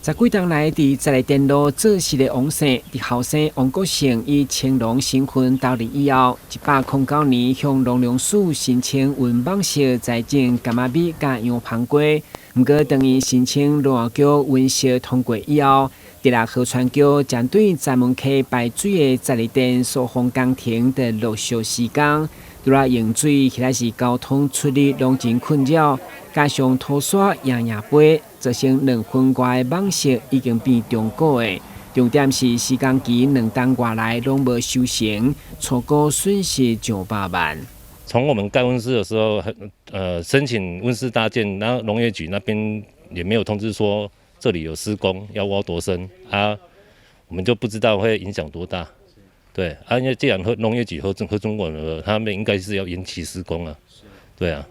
十几天来，伫在来电路做事的王姓，伫后生王国胜以青龙身份投入以后，109年向农粮署申请运网式财政柑仔米甲洋香瓜，不过等于申请农业局运式通过以后，伫啦河川局针对专门溪排水的在来电疏洪工程的陆续施工。除了用水，实在是交通出入拢真困扰，加上土沙硬飞，造成2分外的网式已经变中古的。重点是施工期2冬外来拢无修成，错估损失上百万。从我们盖温室的时候，申请温室搭建，然后农业局那边也没有通知说这里有施工，要挖多深啊，我们就不知道会影响多大。对啊，因为既然农业局和中国人，他们应该是要延期施工啊。对啊。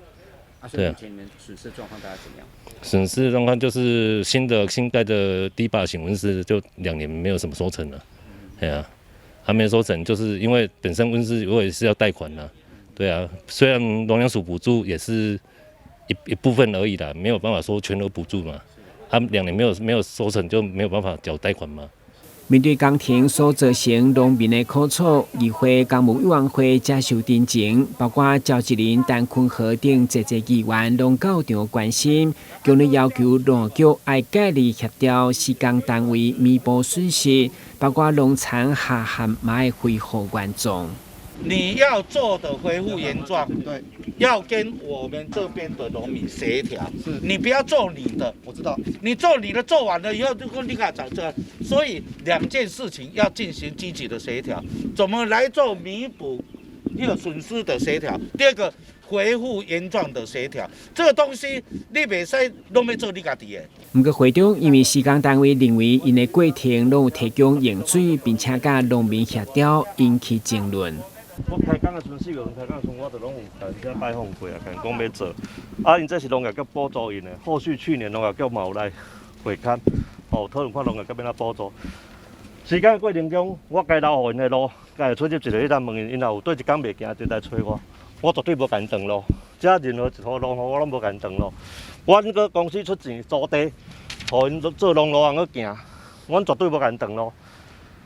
对啊。所以目前你们损失的状况大概怎么样？损失的状况就是新盖的低坝型温室就2年没有什么收成了。对啊，还没收成，就是因为本身温室我也是要贷款的。对啊，虽然农粮署补助也是一部分而已啦，没有办法说全额补助嘛。他们2年没有收成，就没有办法缴贷款嘛。面对工程所造成农民的苦楚，议会公务委员会接受真情，包括赵志林、陈坤和等这议员拢到场关心，强烈要求农局要介入协调施工单位弥补损失，包括农产下旱嘛会恢复原状。你要做的恢复原状，对，要跟我们这边的农民协调。是，你不要做你的，我知道。你做你的，做完了以后就跟你看这，所以2件事情要进行积极的协调，怎么来做弥补这个损失的协调。第二个，恢复原状的协调，这个东西你袂使拢要做你家己的。不过会中因为施工单位认为因的过程拢有提供用水，并且甲农民协调，引起争论。我开工的时阵，4月份开工的时阵，我就拢有甲人家拜访过啊，甲讲要做。啊，因这是农业局补助因的，后续去年农业局嘛有来会勘，讨论看农业局要哪补助。施工过程中，我该留互因的路，该出入一个，你当问因，因若有对一工袂行，就来找我。我绝对无甲因断路，这任何一条路我拢无甲因断路。阮个公司出钱租地，互因做农路通去行，阮绝对无甲因断路。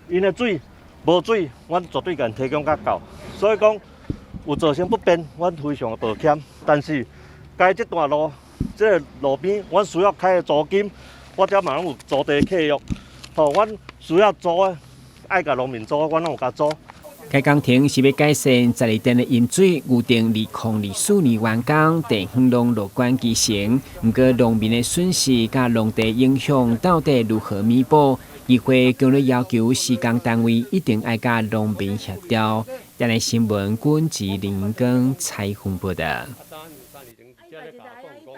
因的水。无水，阮绝对甲提供较够，所以讲有造成不便，阮非常的抱歉。但是该这段路，这个路边，阮需要开的租金，我这嘛拢有租地契约，阮需要租的，爱甲农民租，阮拢有甲租。该工程是要改善在来电的饮水，预定2024年完工，地方拢乐观其成。不过农民的损失甲农地影响到底如何弥补？议会强烈要求施工单位一定要甲农民协调。今日新闻，阮志林跟采访报道。